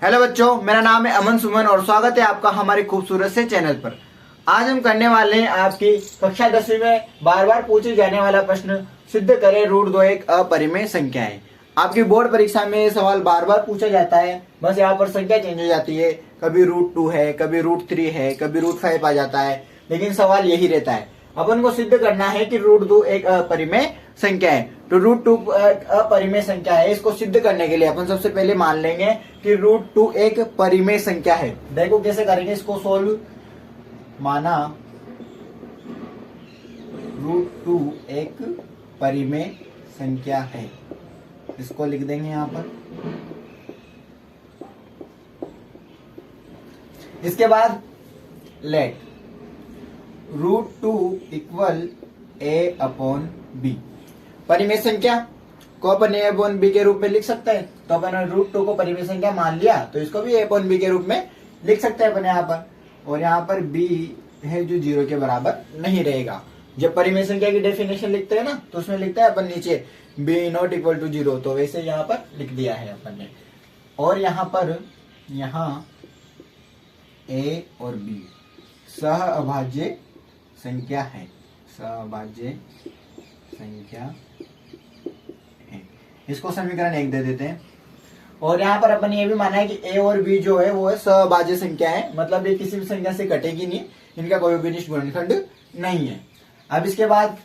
Hello बच्चों, मेरा नाम है अमन सुमन और स्वागत है आपका हमारे खूबसूरत से चैनल पर। आज हम करने वाले हैं आपकी कक्षा 10वीं में बार बार पूछे जाने वाला प्रश्न, सिद्ध करें √2 एक अपरिमेय संख्या है। आपकी बोर्ड परीक्षा में ये सवाल बार बार पूछा जाता है, बस यहाँ पर संख्या चेंज हो जाती है। कभी √2 है, कभी √3 है, कभी √5 आ जाता है, लेकिन सवाल यही रहता है। अपन को सिद्ध करना है कि √2 एक अपरिमेय संख्या है। तो √2 अपरिमेय संख्या है, इसको सिद्ध करने के लिए अपन सबसे पहले मान लेंगे कि √2 एक परिमेय संख्या है। देखो कैसे करेंगे इसको सोल्व। माना √2 एक परिमेय संख्या है, इसको लिख देंगे यहाँ पर। इसके बाद लेट √2 इक्वल a/b। परिमेय संख्या को अपन a/b के रूप में लिख सकते हैं, तो अपन √2 को परिमेय संख्या मान लिया तो इसको भी a/b के रूप में लिख सकते हैं अपन यहाँ पर। और यहाँ पर b है जो 0 के बराबर नहीं रहेगा। जब परिमेय संख्या की डेफिनेशन लिखते हैं ना, तो उसमें लिखता है अपन नीचे b ≠ = 0, तो वैसे यहाँ पर लिख दिया है अपन ने। और यहाँ पर a और b सहअभाज्य संख्या है, सहअभाज्य संख्या है। इसको समीकरण 1 दे देते हैं। और यहाँ पर अपन ये भी माना है कि a और b जो है वो सहअभाज्य संख्या है, मतलब ये किसी भी संख्या से कटेगी नहीं, इनका कोई भी निश्चित गुणनखंड नहीं है। अब इसके बाद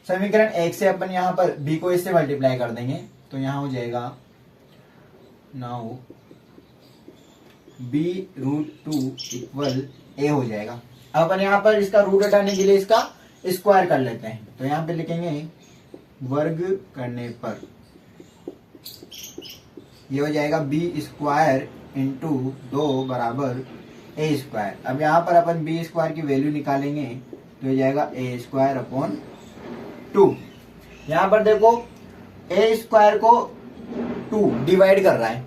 समीकरण 1 से अपन यहाँ पर b को इससे मल्टीप्लाई कर देंगे, तो यहाँ हो जाएगा नाउ b √2 इक्वल a हो जाएगा। अब अपन यहाँ पर इसका रूट हटाने के लिए इसका स्क्वायर कर लेते हैं, तो यहाँ पे लिखेंगे वर्ग करने पर ये हो जाएगा b² इंटू 2 बराबर a²। अब यहाँ पर अपन b² की वैल्यू निकालेंगे तो ये जाएगा a²/2। यहाँ पर देखो a² को 2 डिवाइड कर रहा है,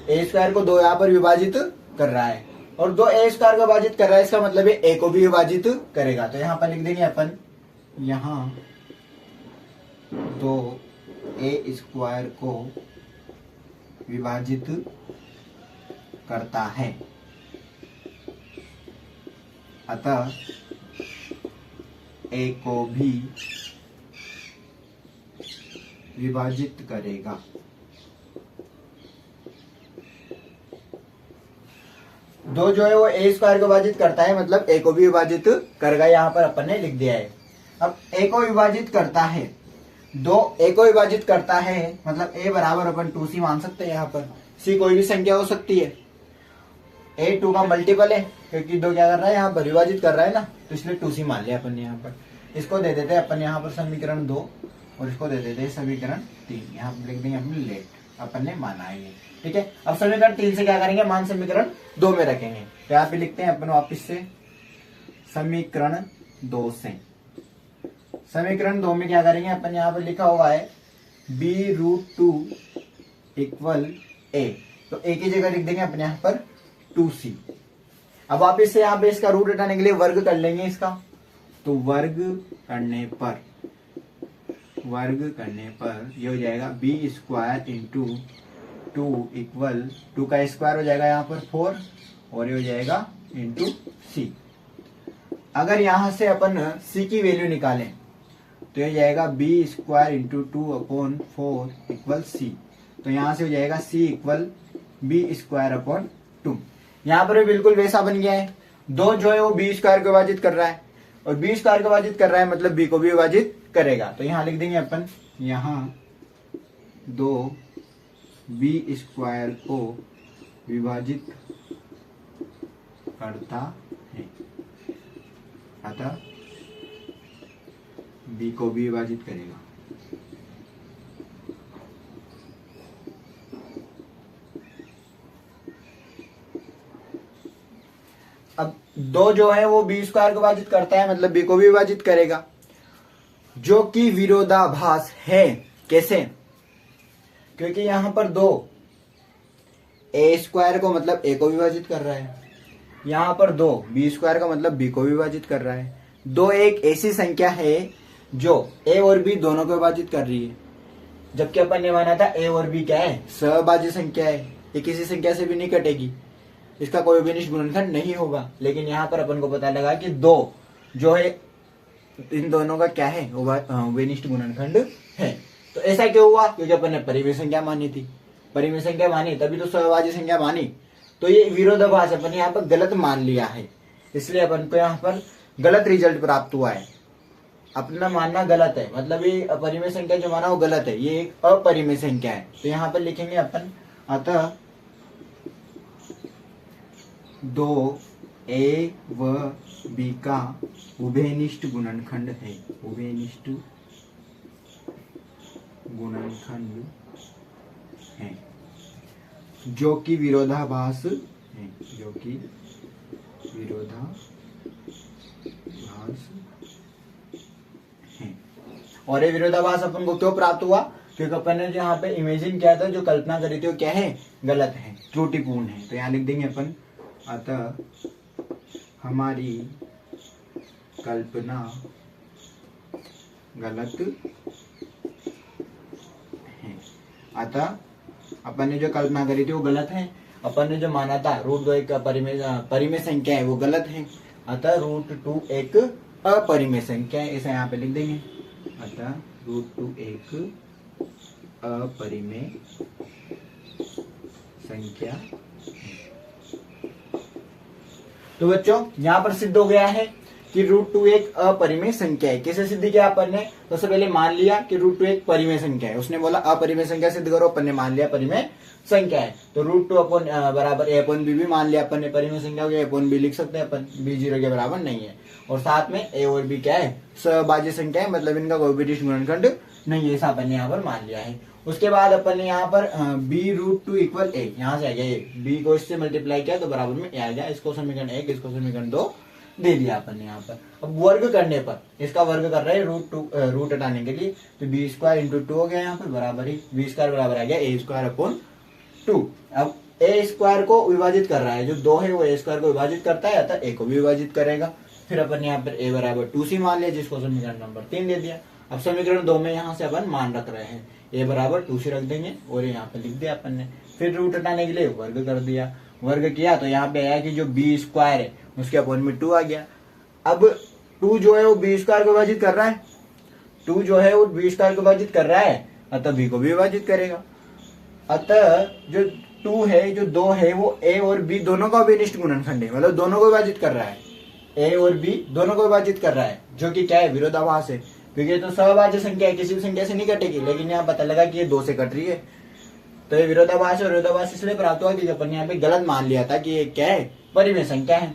a² को 2 यहाँ पर विभाजित कर रहा है, और 2 a² को विभाजित कर रहा है, इसका मतलब है a को भी विभाजित करेगा। तो यहाँ पर लिख देंगे अपन, यहाँ 2 a² को विभाजित करता है, अतः a को भी विभाजित करेगा। दो जो है वो a² को विभाजित करता है, मतलब a को भी विभाजित करेगा, यहाँ पर अपन ने लिख दिया है। अब a को विभाजित करता है, 2 a को विभाजित करता है, मतलब a बराबर अपन 2c मान सकते हैं। यहाँ पर c कोई भी संख्या हो सकती है, a 2 का मल्टीपल है, क्योंकि 2 क्या कर रहा है यहाँ पर विभाजित कर रहा है ना, तो इसलिए 2c मान लिया अपन ने। यहाँ पर इसको दे देते हैं अपन यहाँ पर समीकरण 2, और इसको दे देते हैं समीकरण 3। यहाँ पर लिख देंगे अपन लेट, अपन ने माना है ये, ठीक है। अब समीकरण 3 से क्या करेंगे, मान समीकरण 2 में रखेंगे, तो यहाँ पे लिखते हैं अपन वापिस से समीकरण 2 से। समीकरण 2 में क्या करेंगे अपन, यहाँ पे लिखा हुआ है b √2 इक्वल a, तो a की जगह लिख देंगे अपन यहाँ पर 2c। अब वापिस से यहाँ पे इसका रूट हटाने के लिए वर्ग कर लेंगे इसका, तो वर्ग करने पर ये हो जाएगा b² इंटू 2 इक्वल 2 का स्क्वायर हो जाएगा यहाँ पर 4, और ये हो जाएगा इंटू c। अगर यहां से अपन c की वैल्यू निकालें तो ये जाएगा b² इंटू 2/4 इक्वल c, तो यहां से हो जाएगा c इक्वल b²/2। यहाँ पर भी बिल्कुल वैसा बन गया है। 2 जो है वो b² को विभाजित कर रहा है, और b² को विभाजित कर रहा है, मतलब b को भी विभाजित करेगा। तो यहाँ लिख देंगे अपन, यहाँ 2 b² को विभाजित करता है, अतः b को भी विभाजित करेगा। अब 2 जो है वो b² को विभाजित करता है, मतलब b को भी विभाजित करेगा, जो कि विरोधाभास है। कैसे? क्योंकि यहां पर 2 a² को मतलब a को विभाजित कर रहा है, यहाँ पर 2 b² का मतलब b को विभाजित कर रहा है। 2 एक ऐसी संख्या है जो a और b दोनों को विभाजित कर रही है, जबकि अपन ने माना था a और b क्या है, सहभाज्य संख्या है। ये किसी संख्या से भी नहीं कटेगी, इसका कोई भी निष्ठ गुणनखंड नहीं होगा। लेकिन यहाँ पर अपन को पता लगा कि 2 जो है इन दोनों का क्या है, विनिष्ठ गुणनखंड है। तो ऐसा क्यों हुआ, क्योंकि अपन ने परिमेय संख्या मानी थी, परिमेय संख्या मानी तभी तो सहभाज्य संख्या मानी। तो ये विरोधाभास अपन यहाँ पर गलत मान लिया है, इसलिए अपन को यहाँ पर गलत रिजल्ट प्राप्त हुआ है। अपना मानना गलत है, मतलब ये अपरिमेय संख्या जो माना वो गलत है, ये एक अपरिमेय संख्या है। तो यहाँ पर लिखेंगे अपन, अतः 2a व b का उभयनिष्ठ गुणनखंड है, उभयनिष्ठ गुणनखंड है, जो कि विरोधाभास है, जो कि विरोधाभास है। और ये विरोधाभास अपन को क्यों प्राप्त हुआ, क्योंकि अपन ने यहाँ पे इमेजिन किया था, जो कल्पना करी थी वो क्या है, गलत है, त्रुटिपूर्ण है। तो यहाँ लिख देंगे अपन, अतः हमारी कल्पना गलत है। अतः अपन ने जो कल्पना करी थी वो गलत है, अपन ने जो माना था √2 एक परिमेय संख्या है वो गलत है। अतः √2 एक अपरिमेय संख्या है, ऐसा यहाँ पे लिख देंगे, अतः √2 एक अपरिमेय संख्या है। तो बच्चों यहाँ पर सिद्ध हो गया है कि √2 एक अपरिमेय संख्या है। कैसे सिद्ध किया अपन ने, तो सबसे पहले मान लिया कि √2 एक परिमेय संख्या है, उसने बोला अपरिमेय संख्या सिद्ध करो, अपन ने मान लिया परिमेय संख्या है। तो √2 अपन बराबर a/b भी मान लिया अपन ने, परिमेय संख्या हो गया, a/b लिख सकते हैं अपन, b 0 के बराबर नहीं है। और साथ में a और b क्या है, सहभाज्य संख्या है, मतलब इनका कोई भी निष्ठ गुणनखंड नहीं है, ऐसा अपन ने यहाँ पर मान लिया है। उसके बाद अपन ने यहाँ पर b √2 इक्वल a, यहाँ से आ गया a, b को इससे मल्टीप्लाई किया तो बराबर में a आ गया, इसको समीकरण 1, इसको समीकरण 2 दे दिया अपन ने यहाँ पर। अब वर्ग करने पर, इसका वर्ग कर रहे हैं रूट हटाने के लिए, तो b² × 2 हो गया यहाँ पर, बराबर ही b² बराबर आ गया a²/2। अब a² को विभाजित कर रहा है, जो 2 है वो a² को विभाजित करता है, अतः a को भी विभाजित करेगा। फिर अपन यहाँ पर a बराबर 2c मान लिया, जिसको समीकरण नंबर 3 दे दिया। अब समीकरण 2 में यहाँ से अपन मान रख रहे हैं, a बराबर 2c रख देंगे और यहाँ पे लिख दिया अपन ने। फिर रूट हटाने के लिए वर्ग कर दिया, वर्ग किया तो यहाँ पे आया कि जो b² है उसके अपॉन में 2 आ गया। अब 2 जो है वो b² को विभाजित कर रहा है, 2 जो है वो b² को विभाजित कर रहा है, अतः b को भी विभाजित करेगा। अतः जो 2 है, जो 2 है वो a और b दोनों का विनिष्ठ गुणनखंड है, मतलब दोनों को विभाजित कर रहा है, a और b दोनों को विभाजित कर रहा है, जो कि क्या है, विरोधाभास है। क्योंकि तो सहभाज्य संख्या है, किसी भी संख्या से नहीं कटेगी, लेकिन यहाँ पता लगा कि ये 2 से कट रही है, तो ये विरोधाभास है। विरोधाभास इसलिए प्राप्त हुआ क्योंकि अपन यहाँ पे गलत मान लिया था कि ये क्या है, परिमेय संख्या है।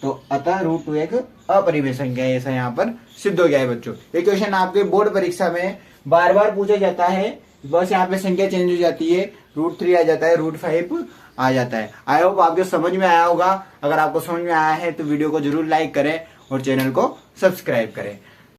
तो अतः √2 एक अपरिमेय संख्या है, ऐसा यहाँ पर सिद्ध हो गया है बच्चों। ये क्वेश्चन आपके बोर्ड परीक्षा में बार बार पूछा जाता है, बस यहाँ पे संख्या चेंज हो जाती है, √3 आ जाता है, √5 आ जाता है। आई होप आपको समझ में आया होगा। अगर आपको समझ में आया है तो वीडियो को जरूर लाइक करें और चैनल को सब्सक्राइब करें।